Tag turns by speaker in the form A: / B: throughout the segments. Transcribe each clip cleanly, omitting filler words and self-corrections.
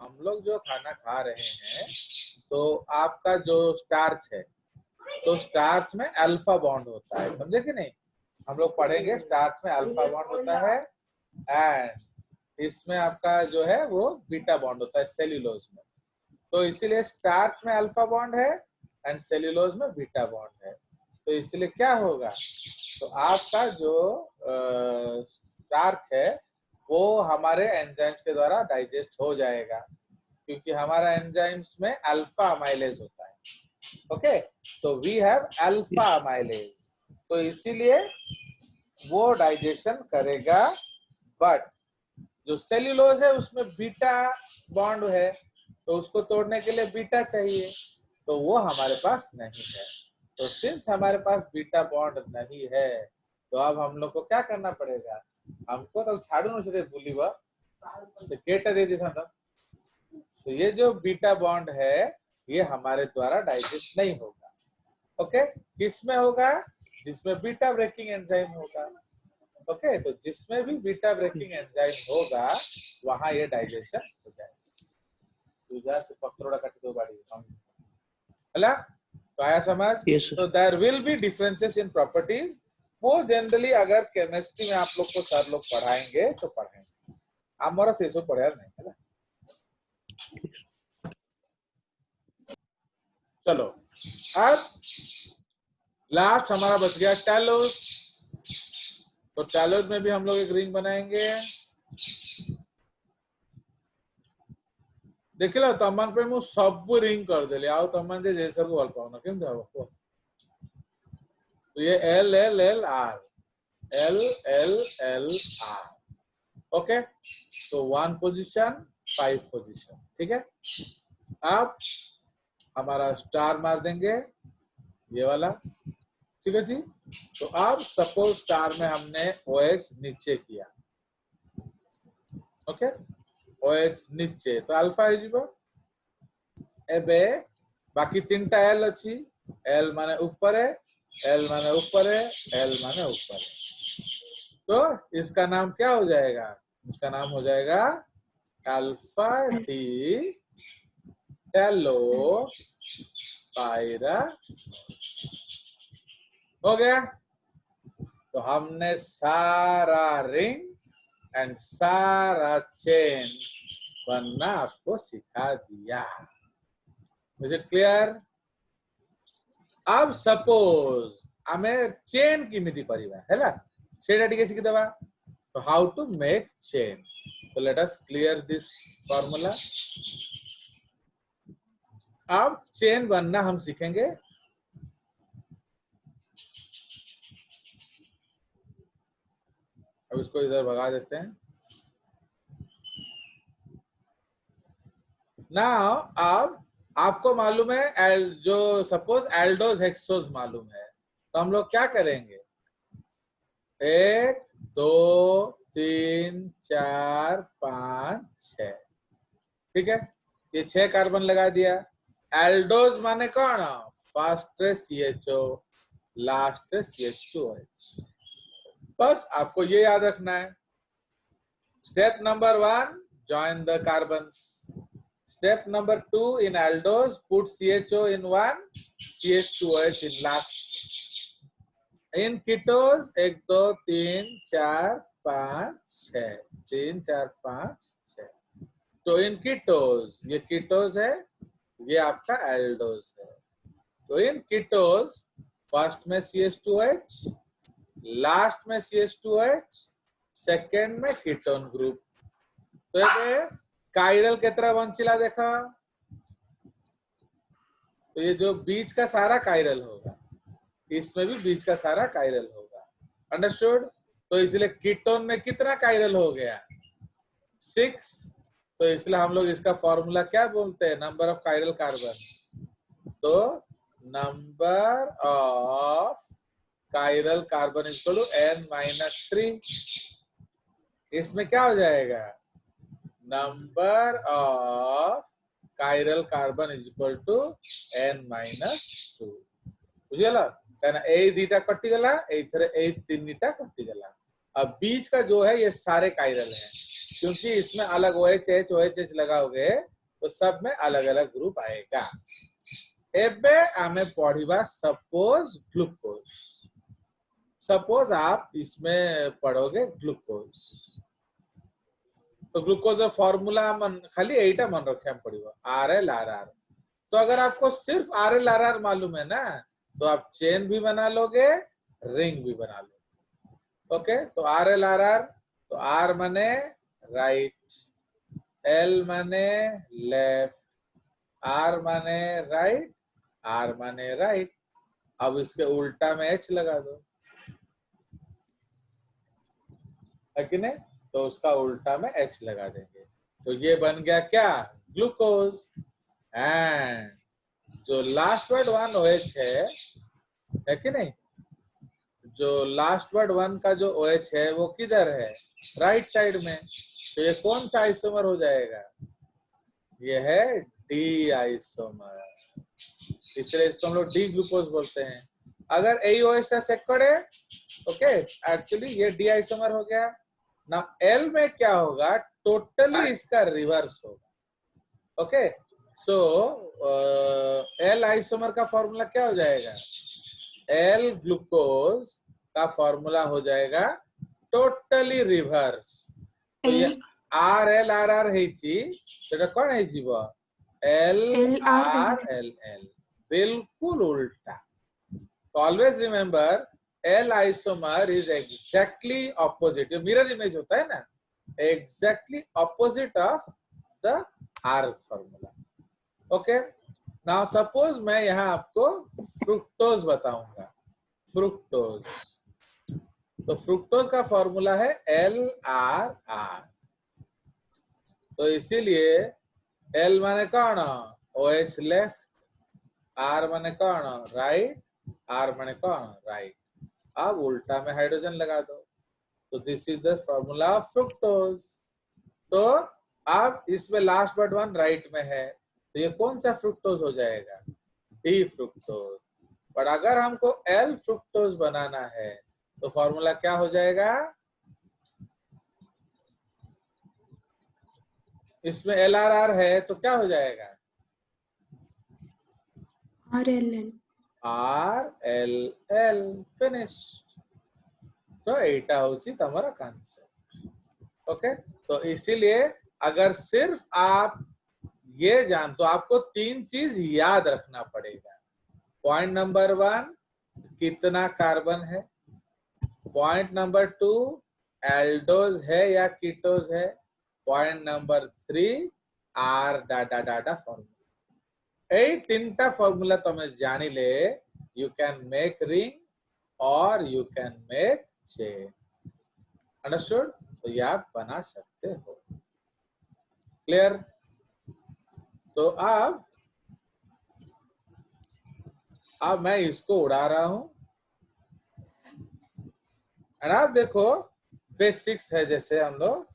A: हम लोग जो खाना खा रहे हैं तो आपका जो स्टार्च है, तो स्टार्च में अल्फा बॉन्ड होता है, समझे कि नहीं? हम लोग पढ़ेंगे स्टार्च में अल्फा बॉन्ड होता है एंड इसमें आपका जो है वो बीटा बॉन्ड होता है सेल्यूलोज में। तो इसीलिए स्टार्च में अल्फा बॉन्ड है एंड सेल्यूलोज में बीटा बॉन्ड है। तो इसलिए क्या होगा, तो आपका जो स्टार्च है वो हमारे एंजाइम्स के द्वारा डाइजेस्ट हो जाएगा, क्योंकि हमारा एंजाइम्स में अल्फा अमाइलेज होता है। ओके, तो वी हैव अल्फा अमाइलेज, तो इसीलिए वो डाइजेशन करेगा। बट जो सेल्यूलोज है उसमें बीटा बॉन्ड है, तो उसको तोड़ने के लिए बीटा चाहिए, तो वो हमारे पास नहीं है। तो सिंस हमारे पास बीटा बॉन्ड नहीं है, तो अब हम लोग को क्या करना पड़ेगा, हमको तो छाड़ू न बोली वह तो केटा दे देता था। तो ये जो बीटा बॉन्ड है ये हमारे द्वारा डाइजेस्ट नहीं होगा। ओके, किसमें होगा, जिसमें बीटा ब्रेकिंग एंजाइम होगा। ओके, तो जिसमें भी बीटा ब्रेकिंग एंजाइम होगा वहां ये डाइजेशन हो जाएगा। तुझा से पत्रोड़ा काट दो बाड़ी हला, तो आया समझ? तो there will be differences in properties. वो जनरली अगर केमिस्ट्री में आप लोग को सर लोग पढ़ाएंगे तो पढ़ाएंगे, हमारा से सब पढ़ा नहीं है। चलो अब लास्ट हमारा बच गया टैलोस। तो टैलोस में भी हम लोग एक रिंग बनाएंगे। देखिला तमन पे मु सब रिंग कर देली आउ तमन जे जैसे को बोल पाऊना केम जाबो। तो ये L L L R L L L R. Okay, तो 1 पोजीशन 5 पोजीशन, ठीक है। अब हमारा स्टार मार देंगे ये वाला, ठीक है जी। तो अब सपोज स्टार में हमने OH नीचे किया, ओके, OH नीचे तो अल्फा हो एबे बाकी 3टा एल अच्छी, एल माने ऊपर है, एल माने ऊपर है, एल माने ऊपर है। तो इसका नाम क्या हो जाएगा, इसका नाम हो जाएगा अल्फा डी टेलो पायरा। हो गया। तो हमने सारा रिंग एंड सारा चेन बनना आपको सिखा दिया। Is it clear? अब सपोज हमें चेन किमिति परिबा हैला, सेटा टिके सिखि देबा। तो हाउ टू मेक चेन, तो let us clear this formula. अब चेन बनना हम सीखेंगे। अब इसको इधर भगा देते हैं। नाउ अब आपको मालूम है जो सपोज एल्डोज हेक्सोज मालूम है, तो हम लोग क्या करेंगे, 1 2 3 4 5 6, ठीक है। ये 6 कार्बन लगा दिया। एल्डोज माने कौन, फर्स्ट CHO लास्ट CH2OH। बस आपको ये याद रखना है। Step number 1 join the carbons. Step number 2 in aldose put CHO in one, CH2OH in last. In ketos 1 2 3 4 5 6, 3 4 5 6। तो इन कीटोज, ये कीटोज है, ये आपका एल्डोज है। तो इन कीटोज फर्स्ट में CH2OH, लास्ट में CH2OH, सेकेंड में कीटोन ग्रुप। तो ये कायरल केतरा बंचिला देखा, तो ये जो बीच का सारा कायरल होगा, इसमें भी बीच का सारा कायरल होगा। अंडरस्टूड? तो इसलिए कीटोन में कितना कायरल हो गया, 6। तो इसलिए हम लोग इसका फॉर्मूला क्या बोलते हैं, नंबर ऑफ कायरल कार्बन। तो number of chiral carbon is equal to N-3। इसमें क्या हो जाएगा, number of chiral carbon is equal to N-2। बुझिगला कहना ए दीटा कटि गला, एथरे ए 3टा कटि गला। अब बीच का जो है ये सारे कायरल हैं, क्योंकि इसमें अलग OH OH लगाओगे तो सब में अलग अलग ग्रुप आएगा। एबे आमे पढ़िबा सपोज ग्लूकोज। सपोज आप इसमें पढ़ोगे ग्लूकोज, तो ग्लूकोज फॉर्मूला मन खाली एटा मन रखे पड़ो RLRR। तो अगर आपको सिर्फ RLRR मालूम है ना, तो आप चेन भी बना लोगे, रिंग भी बना लोगे। ओके, तो RLRR, तो R माने राइट, L माने लेफ्ट, R माने राइट, R माने राइट। अब इसके उल्टा में H लगा दो, है कि नहीं? तो उसका उल्टा में H लगा देंगे, तो ये बन गया क्या? ग्लूकोज। एंड जो लास्ट वर्ड 1 है कि नहीं? जो लास्ट वर्ड 1 का जो OH है वो किधर है? राइट साइड में। तो ये कौन सा आइसोमर हो जाएगा? ये है डी आइसोमर, इसलिए इसको हम लोग डी ग्लूकोज बोलते हैं। अगर AOH चेक करे, ओके, एक्चुअली ये डी आइसोमर हो गया ना। L में क्या होगा? टोटली इसका रिवर्स होगा। ओके, सो L आइसोमर का फॉर्मूला क्या हो जाएगा? L ग्लूकोज का फॉर्मूला हो जाएगा टोटली रिवर्स। तो ये RLRR हेची, सेटा कौन हेची बो? LRLL, बिल्कुल उल्टा। तो always remember L isomer is exactly opposite, जो मिरर इमेज होता है ना, exactly opposite of the R formula. Okay, now suppose मैं यहाँ आपको फ्रुक्टोज बताऊंगा। फ्रुक्टोज, तो फ्रुक्टोज का फॉर्मूला है LRR। तो इसीलिए L माने कौन? OH लेफ्ट, R माने कौन? राइट, R माने कौन? राइट। अब उल्टा में हाइड्रोजन लगा दो, तो this is the formula of fructose. तो अब इसमें लास्ट वर्ड 1 राइट में है, तो ये कौन सा फ्रुक्टोज हो जाएगा? D fructose. पर अगर हमको L फ्रुक्टोज बनाना है, तो फॉर्मूला क्या हो जाएगा? इसमें LRR है, तो क्या हो जाएगा?
B: RLL।
A: RLL, finished. तो एटा होची तमरा कॉन्सेप्ट। ओके, तो इसीलिए अगर सिर्फ आप ये जान, तो आपको 3 चीज याद रखना पड़ेगा। पॉइंट नंबर 1, कितना कार्बन है। पॉइंट नंबर 2, एल्डोज है या कीटोज है। Point number 3, R data data formula. ए 3टा फॉर्मूला तमे जानी ले, यू कैन मेक रिंग और you can make chain. Understood? तो ये आप बना सकते हो। क्लियर? तो अब मैं इसको उड़ा रहा हूं, और आप देखो बेसिक्स है, जैसे हम लोग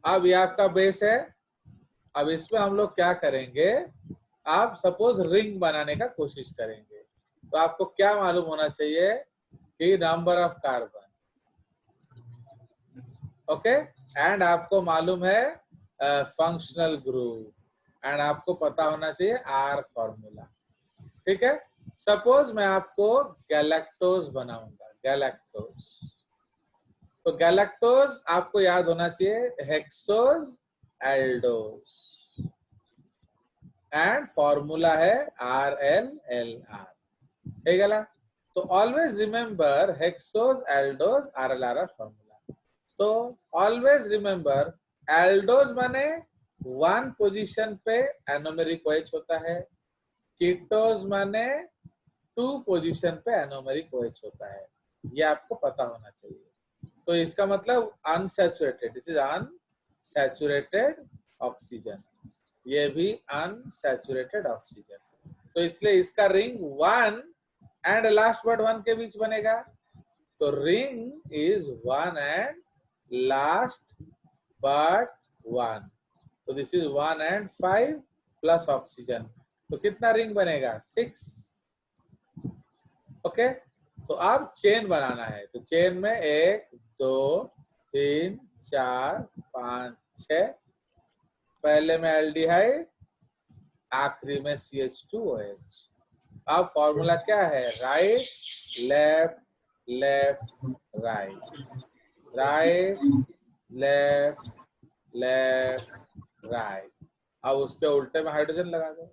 A: अब ये आपका बेस है। अब इसमें हम लोग क्या करेंगे? आप सपोज रिंग बनाने का कोशिश करेंगे, तो आपको क्या मालूम होना चाहिए कि number of carbon, okay, and आपको मालूम है फंक्शनल ग्रुप, एंड आपको पता होना चाहिए R फॉर्मूला। ठीक है, सपोज मैं आपको गैलेक्टोज बनाऊंगा, गैलेक्टोज। तो गैलेक्टोज आपको याद होना चाहिए हेक्सोज एल्डोज, एंड फॉर्मूला है RLLR। ठीक है ना? तो always remember hexose aldose RLRR formula. तो ऑलवेज रिमेंबर एल्डोज माने 1 पोजीशन पे एनोमेरिक OH होता है, कीटोज माने 2 पोजीशन पे एनोमेरिक OH होता है। ये आपको पता होना चाहिए। तो इसका मतलब unsaturated, this is unsaturated oxygen, ये भी अनसैचुरेटेड ऑक्सीजन। तो इसलिए इसका रिंग 1 एंड लास्ट वर्ड 1 के बीच बनेगा। तो ring is 1 and last but 1। तो this is 1 and 5 plus oxygen, तो कितना रिंग बनेगा? 6। ओके, तो अब चेन बनाना है, तो चेन में 1 2 3 4 5 6, पहले में एल्डिहाइड, आखिरी में CH2OH। अब फॉर्मूला क्या है? Right left left right, right left left right. अब उसके उल्टे में हाइड्रोजन लगा दो,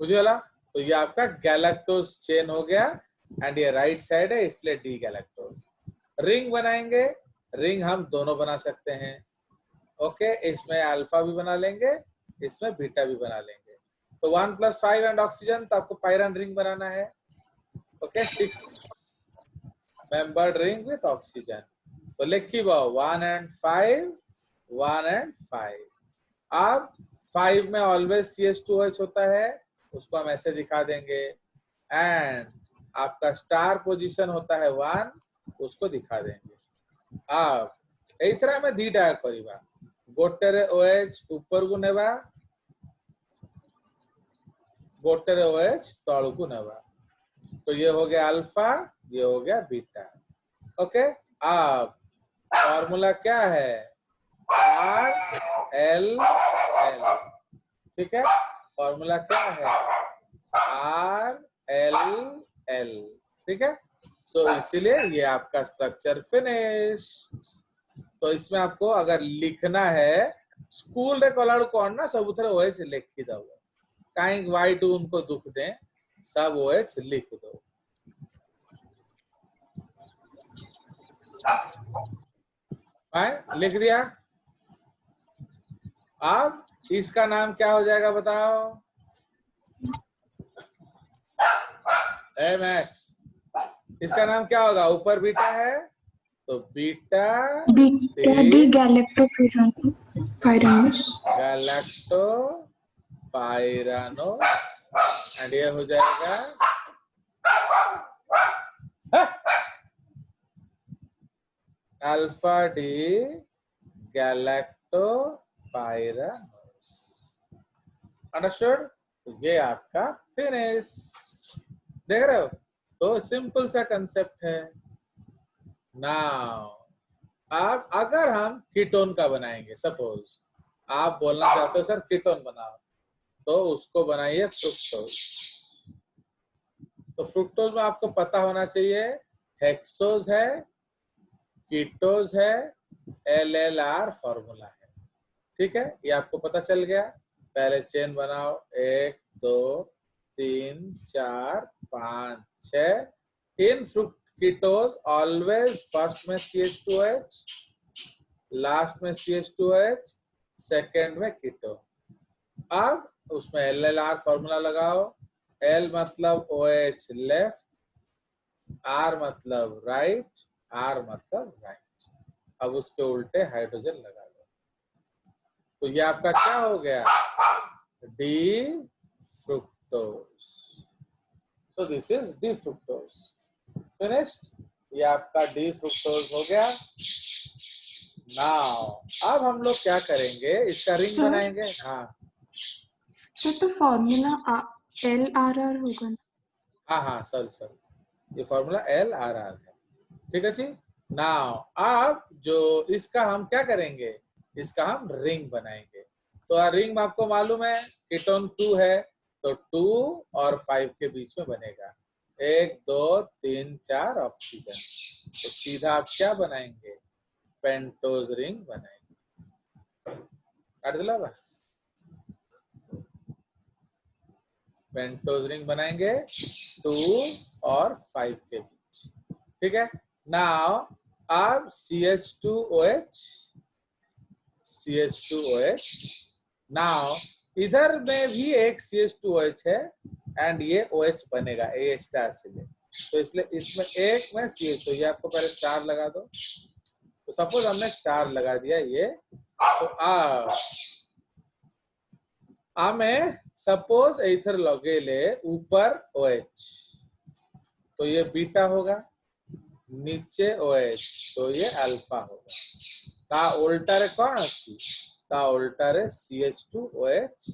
A: मुझे वाला। तो ये आपका गैलेक्टोज चेन हो गया, एंड ये राइट साइड है इसलिए डी गैलेक्टोज। रिंग बनाएंगे, रिंग हम दोनों बना सकते हैं। ओके, इसमें अल्फा भी बना लेंगे, इसमें बीटा भी बना लेंगे। तो 1+5 एंड ऑक्सीजन, तो आपको पायरन रिंग बनाना है। Okay, 6 membered ring with oxygen. तो लिखी वो 1 and 5, 1 and 5। अब 5 में ऑलवेज CH2OH होता है, उसको हम ऐसे दिखा देंगे। एंड आपका स्टार पोजीशन होता है 1, उसको दिखा देंगे। अब एथरा में दीटा करिबा, गोटेरे OH ऊपर को नेबा, गोटेरे OH तळु को नेबा। तो ये हो गया अल्फा, ये हो गया बीटा। ओके, अब फॉर्मूला क्या है? RLL। ठीक है, फॉर्मूला क्या है? RLL। ठीक है, सो इसीलिए ये आपका स्ट्रक्चर फिनिश। तो इसमें आपको अगर लिखना है, स्कूल रे कलाड़ कौन ना सब उधर OH लिखी दो, कहीं वाइट उनको दुख दे, सब OH लिख दो। लिख दिया। अब इसका नाम क्या हो जाएगा बताओ? MX। इसका नाम क्या होगा? ऊपर बीटा है तो बीटा
B: डी गैलेक्टोपाइरानोस,
A: गैलेक्टो पायरानोस, एंड ये हो जाएगा अल्फा डी गैलेक्टो पायरानोस। अंडरस्टूड? तो ये आपका फिनिश, देख रहे हो? तो सिंपल सा कंसेप्ट है। नाउ अब अगर हम कीटोन का बनाएंगे, सपोज आप बोलना चाहते हो सर कीटोन बनाओ, तो उसको बनाइए फ्रुक्टोज। तो फ्रुक्टोज में आपको पता होना चाहिए हेक्सोज है, कीटोज है, LLR फॉर्मूला है। ठीक है, ये आपको पता चल गया। पहले चेन बनाओ, 1 2 3 4 5 6। इन फ्रुक्ट कीटोज ऑलवेज फर्स्ट में CH2OH, लास्ट में CH2OH, सेकेंड में कीटो। अब उसमें LLR फॉर्मूला लगाओ। L मतलब OH लेफ्ट, R मतलब राइट, R मतलब राइट। अब उसके उल्टे हाइड्रोजन लगा दो, तो ये आपका क्या हो गया? D fructose. तो this is D fructose. Finished, ये आपका डी फ्रुक्टोज हो गया। नाउ अब हम लोग क्या करेंगे? इसका रिंग बनाएंगे। हाँ
B: सर, तो फॉर्मूला LRR होगा ना?
A: हाँ हाँ, सर ये फॉर्मूला LRR है। ठीक है जी। नाउ अब जो इसका हम क्या करेंगे? इसका हम रिंग बनाएंगे। तो रिंग में आपको मालूम है कीटोन 2 है, तो 2 और 5 के बीच में बनेगा। 1 2 3 4 ऑक्सीजन, तो सीधा आप क्या बनाएंगे? पेंटोज रिंग बनाएंगे। काट दिला बस। पेंटोज रिंग बनाएंगे 2 और 5 के बीच। ठीक है, नाउ अब CH2OH, नाउ इधर में भी एक CH2OH है, एंड ये OH बनेगा A स्टार से ले, तो इसलिए इसमें एक में CH, तो ये आपको पहले स्टार लगा दो। तो सपोज हमने स्टार लगा दिया ये, तो में सपोज इधर लगेले ऊपर OH, तो ये बीटा होगा, नीचे OH, तो ये अल्फा होगा। ता उल्टारे कौन अच्छी? ता उल्टारे CH2OH,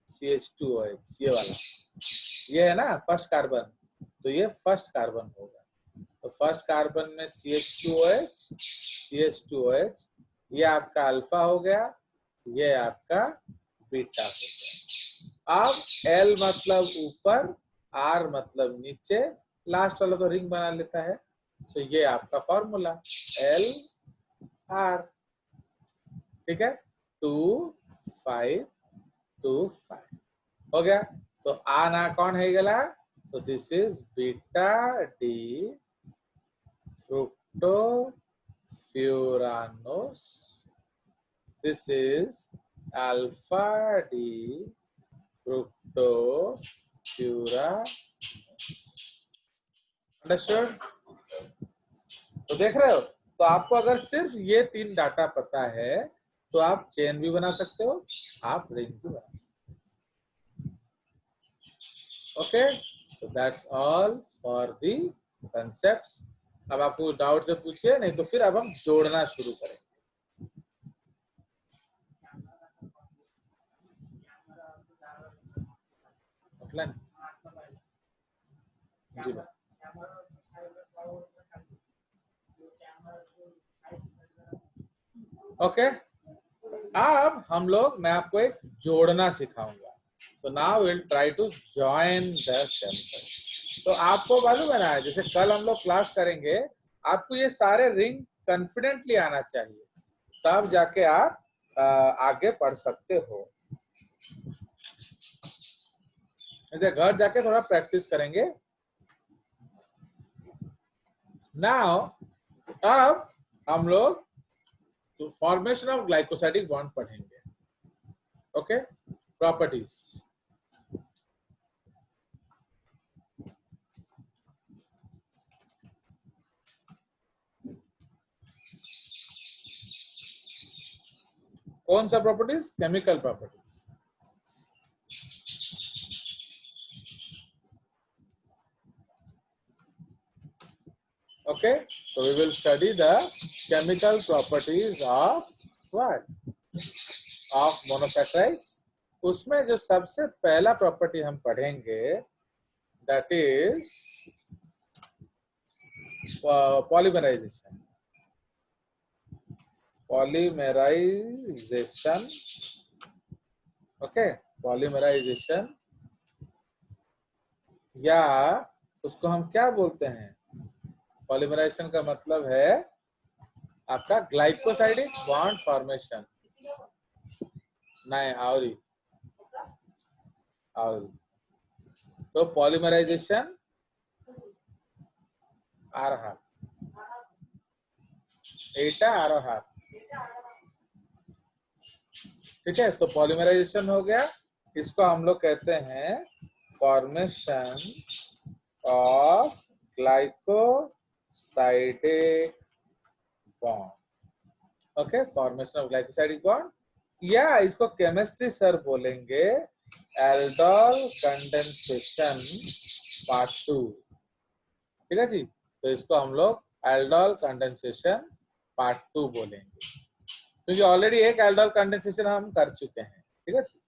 A: CH2OH, ये वाला, ये है ना फर्स्ट कार्बन, तो ये फर्स्ट कार्बन होगा। तो फर्स्ट कार्बन में CH2OH, CH2OH, ये आपका अल्फा हो गया, ये आपका बीटा हो गया। अब L मतलब ऊपर, R मतलब नीचे, लास्ट वाला तो रिंग बना लेता है। तो ये आपका फॉर्मूला LR, ठीक है, 2 5 2 5 हो गया। तो आना कौन है गला, तो दिस इज बीटा डी fructofuranoस, दिस इज अल्फा डी fructofuranoस। अंडरस्टूड? तो देख रहे हो, तो आपको अगर सिर्फ ये 3 डाटा पता है तो आप चेन भी बना सकते हो, आप रिंग भी बना सकते हो। ओके, तो that's all for the concepts. अब आपको डाउट से पूछिए, नहीं तो फिर अब हम जोड़ना शुरू करें। जी ओके, अब हम लोग, मैं आपको एक जोड़ना सिखाऊंगा। तो now will try to join the sample. तो आपको मालूम है ना, जैसे कल हम लोग क्लास करेंगे, आपको ये सारे रिंग कॉन्फिडेंटली आना चाहिए, तब जाके आप आगे पढ़ सकते हो। जैसे घर जाके थोड़ा प्रैक्टिस करेंगे। नाउ अब हम लोग फॉर्मेशन ऑफ ग्लाइकोसाइडिक बॉन्ड पढ़ेंगे। Okay, properties. कौन सा properties? Chemical properties. Okay, so we will study the chemical properties of what? Of monosaccharides. उसमें जो सबसे पहला प्रॉपर्टी हम पढ़ेंगे, that is polymerization. Polymerization. Okay, polymerization, या उसको हम क्या बोलते हैं? पॉलीमराइजेशन का मतलब है आपका ग्लाइकोसाइडिक बॉन्ड फॉर्मेशन। नहीं, आवरी तो पॉलीमराइजेशन आ रहा, एटा आ रहा, ठीक है। तो पॉलीमराइजेशन हो गया, इसको हम लोग कहते हैं formation of glycosidic bond. Okay, formation of glycosidic bond, या इसको केमिस्ट्री सर बोलेंगे एल्डोल कंडेंसेशन पार्ट 2, ठीक है जी। तो इसको हम लोग एल्डोल कंडेंसेशन पार्ट 2 बोलेंगे, क्योंकि ऑलरेडी एक एल्डोल कंडेंसेशन हम कर चुके हैं, ठीक है जी।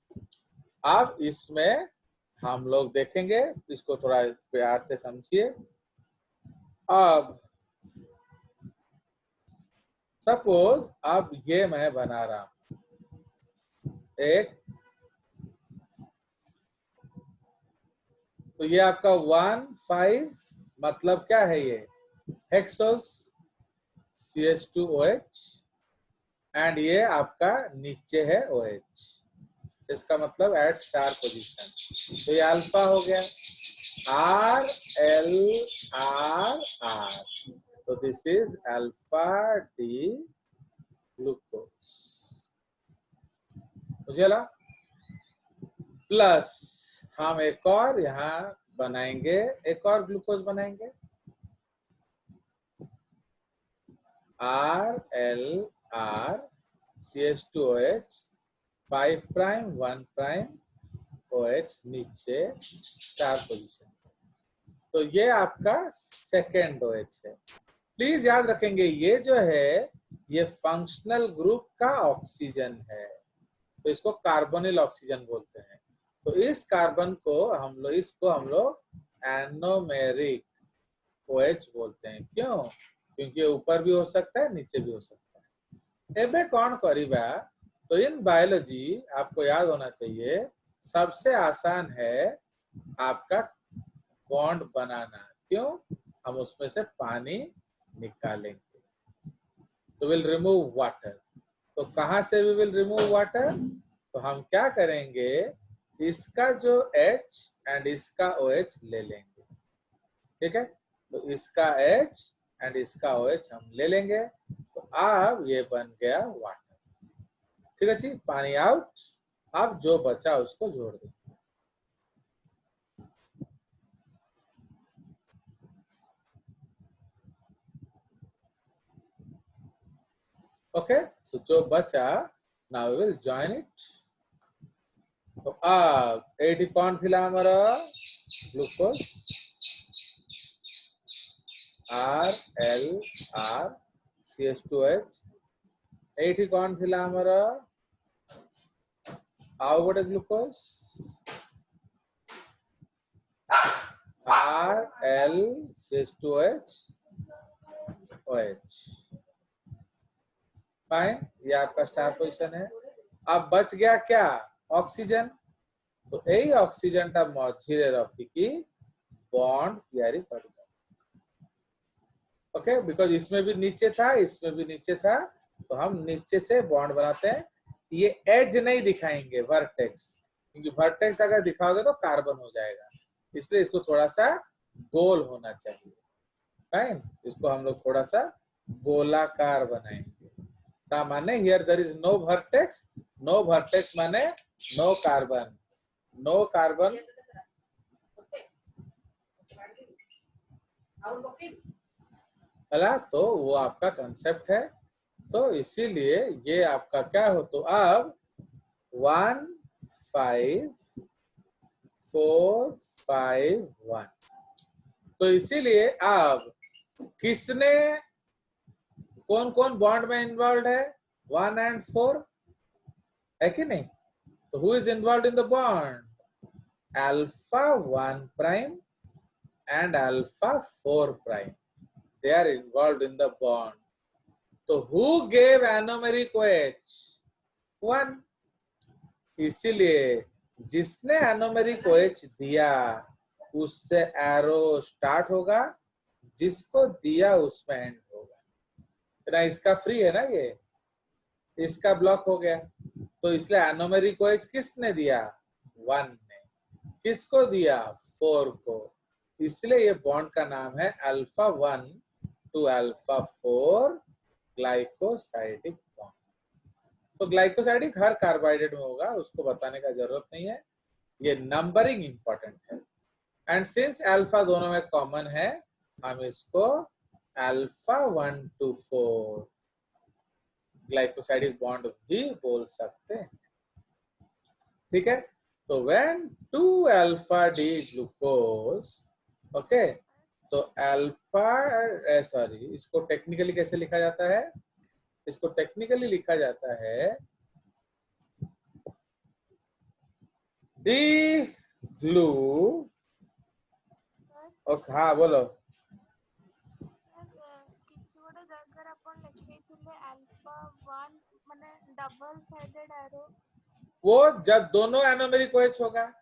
A: अब इसमें हम लोग देखेंगे, इसको थोड़ा प्यार से समझिए। अब सपोज अब ये मैं बना रहा हूं एक, तो ये आपका 1,5 मतलब क्या है, ये हेक्सोस CH2OH, एंड ये आपका नीचे है OH, इसका मतलब एट स्टार पोजीशन। तो ये अल्फा हो गया, RLRR, तो this is alpha D glucose, मुझे लगा। प्लस हम एक और यहाँ बनाएंगे, एक और ग्लूकोज बनाएंगे, RLR CH2OH 5' 1' OH नीचे स्टार पोजीशन। तो ये आपका सेकेंड OH है। प्लीज याद रखेंगे, ये जो है ये फंक्शनल ग्रुप का ऑक्सीजन है, तो इसको कार्बोनिल ऑक्सीजन बोलते हैं। तो इस कार्बन को हम लोग, इसको हम लोग एनोमेरिक OH बोलते हैं। क्यों? क्योंकि ऊपर भी हो सकता है, नीचे भी हो सकता है। एबे कौन करीबा, तो इन बायोलॉजी आपको याद होना चाहिए सबसे आसान है आपका बॉन्ड बनाना। क्यों? हम उसमें से पानी निकालेंगे, तो विल रिमूव वाटर। तो कहां से वी विल रिमूव वाटर? तो हम क्या करेंगे, इसका जो H एंड इसका OH ले लेंगे। ठीक है, तो इसका H एंड इसका OH हम ले लेंगे, तो अब ये बन गया वाटर। ठीक है जी, पानी आउट। अब जो बचा उसको जोड़ देंगे। ओके, सो जो बचा now we will join it. तो अब एटी कौन थिला हमारा ग्लूकोज RLR CH2H। एटी कौन थिला हमारा आउ गोटे ग्लूकोज RLCH2HOH। फाइन, ये आपका स्टार पोजीशन है। अब बच गया क्या? ऑक्सीजन। तो यही ऑक्सीजन टा मझिरे रखिकी बॉन्ड तैयारी कर। ओके, बिकॉज इसमें भी नीचे था, इसमें भी नीचे था, तो हम नीचे से बॉन्ड बनाते हैं। ये एज नहीं दिखाएंगे, वर्टेक्स, क्योंकि वर्टेक्स अगर दिखाओगे तो कार्बन हो जाएगा, इसलिए इसको थोड़ा सा गोल होना चाहिए। फाइन, इसको हम लोग थोड़ा सा गोलाकार बनाएंगे। ता माने here there is no vertex, no vertex माने नो कार्बन, नो कार्बन। तो वो आपका कंसेप्ट है। तो इसीलिए ये आपका क्या हो, तो अब 1 5 4 5 1। तो इसीलिए अब किसने कौन कौन बॉन्ड में इन्वॉल्व है? 1 and 4 है कि नहीं? तो who is involve in the bond? Alpha 1 prime and alpha 4 prime, they are involved in the bond. तो who gave anomeric OH? 1। इसीलिए जिसने anomeric OH दिया उससे एरो स्टार्ट होगा, जिसको दिया उसमें एंड होगा। ना इसका फ्री है ना, ये इसका ब्लॉक हो गया, तो इसलिए anomeric OH किसने दिया? 1 ने। किसको दिया? 4 को। इसलिए ये बॉन्ड का नाम है alpha 1 to alpha 4 glycosidic bond. तो ग्लाइकोसाइडिक हर कार्बोहाइड्रेट में होगा, उसको बताने का जरूरत नहीं है, ये नंबरिंग इंपॉर्टेंट है। एंड सिंस अल्फा दोनों में कॉमन है, हम इसको अल्फा 1 to 4 ग्लाइकोसाइडिक बॉन्ड भी बोल सकते हैं। ठीक है, तो when 2 alpha D glucose, okay, तो अल्फा, सॉरी, इसको टेक्निकली कैसे लिखा जाता है? इसको टेक्निकली लिखा जाता है डी ग्लू। ओके, हाँ बोलो। वो जब दोनों एनोमेरिक OH होगा,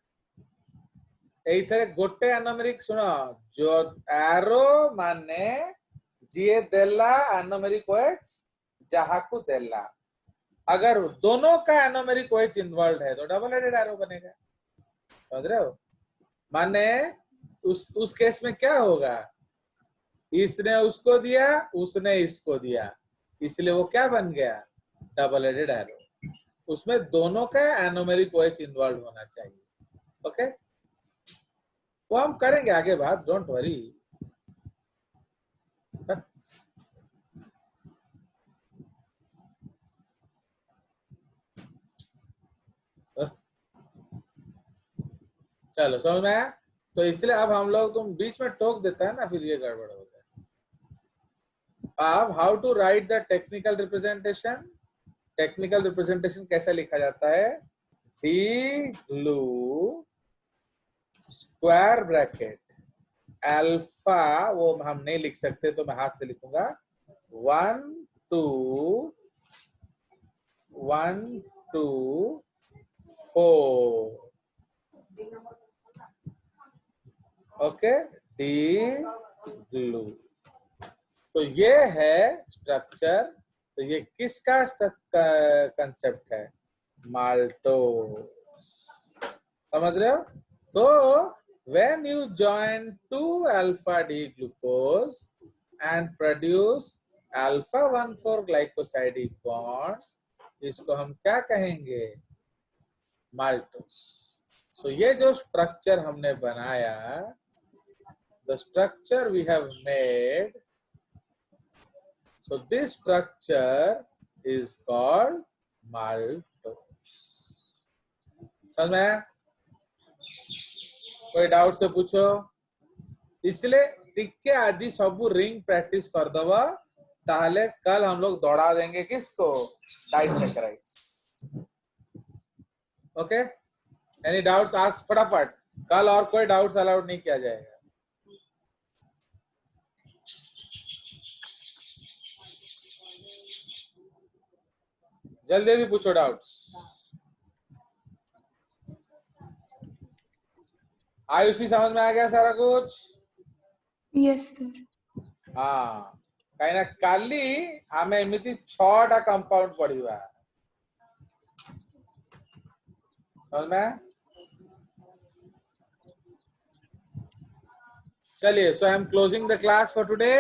A: एइथरे गोटे एनोमेरिक, सुनो, जो एरो माने जिए देला एनोमेरिक OH जहाकू देला, अगर दोनों का एनोमेरिक OH इन्वॉल्व है तो डबल हेडेड एरो बनेगा। समझ रहे हो? माने उस केस में क्या होगा, इसने उसको दिया, उसने इसको दिया, इसलिए वो क्या बन गया? Double headed arrow. उसमें दोनों का एनोमेरिक OH इन्वॉल्व होना चाहिए। ओके, वो हम करेंगे आगे बात, डोंट वरी। चलो समझ में आया? तो इसलिए अब हम लोग, तुम बीच में टोक देता है ना, फिर ये गड़बड़ हो जाए। अब how to write the technical representation? Technical representation कैसे लिखा जाता है? D glu square bracket alpha वो हम नहीं लिख सकते तो मैं हाथ से लिखूंगा 1 2 1 2 4 ओके डी ग्लू। तो ये है स्ट्रक्चर। तो ये किसका कंसेप्ट है? माल्टोज। समझ रहे हो? तो when you join 2 alpha D glucose and produce alpha 1,4 glycosidic bond, इसको हम क्या कहेंगे? माल्टोज। सो ये जो स्ट्रक्चर हमने बनाया, the structure we have made, so this structure is called maltose. समझ में आया? कोई डाउट से पूछो। इसलिए टिके आज सब रिंग प्रैक्टिस कर दबा, ताहले कल हम लोग दौड़ा देंगे किसको? डाइसैकेराइड्स। Okay, any doubts? आज फटाफट, कल और कोई डाउट्स अलाउड नहीं किया जाएगा। जल्दी जल्दी पूछो डाउट्स। आयुषी समझ में आ गया सारा कुछ?
B: Yes sir.
A: हाँ, कहीं ना काली आमे एमिति 6टा कंपाउंड पढ़िबा। समझ में? चलिए, so I am closing the class for today.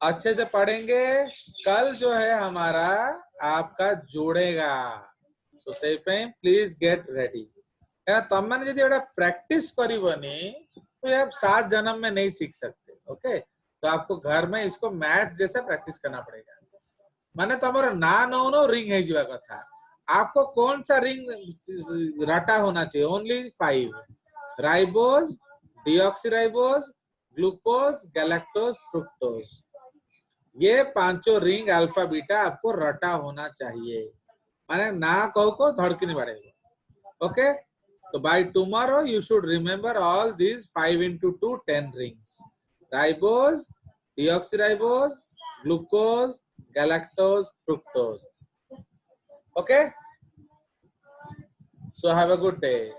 A: अच्छे से पढ़ेंगे। कल जो है हमारा आपका जोड़ेगा। So safe time, please get ready. तम मैंने यदि एटा प्रैक्टिस करिवनी तो ये आप 7 जन्म में नहीं सीख सकते। ओके, तो आपको घर में इसको मैथ जैसा प्रैक्टिस करना पड़ेगा। माने तमरो ना नो रिंग है जीवा कथा। आपको कौन सा रिंग रटा होना चाहिए? Only 5: ribose, deoxyribose, glucose, galactose, fructose. ये 5 रिंग अल्फा बीटा आपको रटा होना चाहिए। माने ना कहो को धड़की नहीं बढ़ेगा। ओके, तो by tomorrow you should remember all these 5 into 2 10 rings: ribose, deoxyribose, glucose, galactose, fructose. Okay, so have a good day.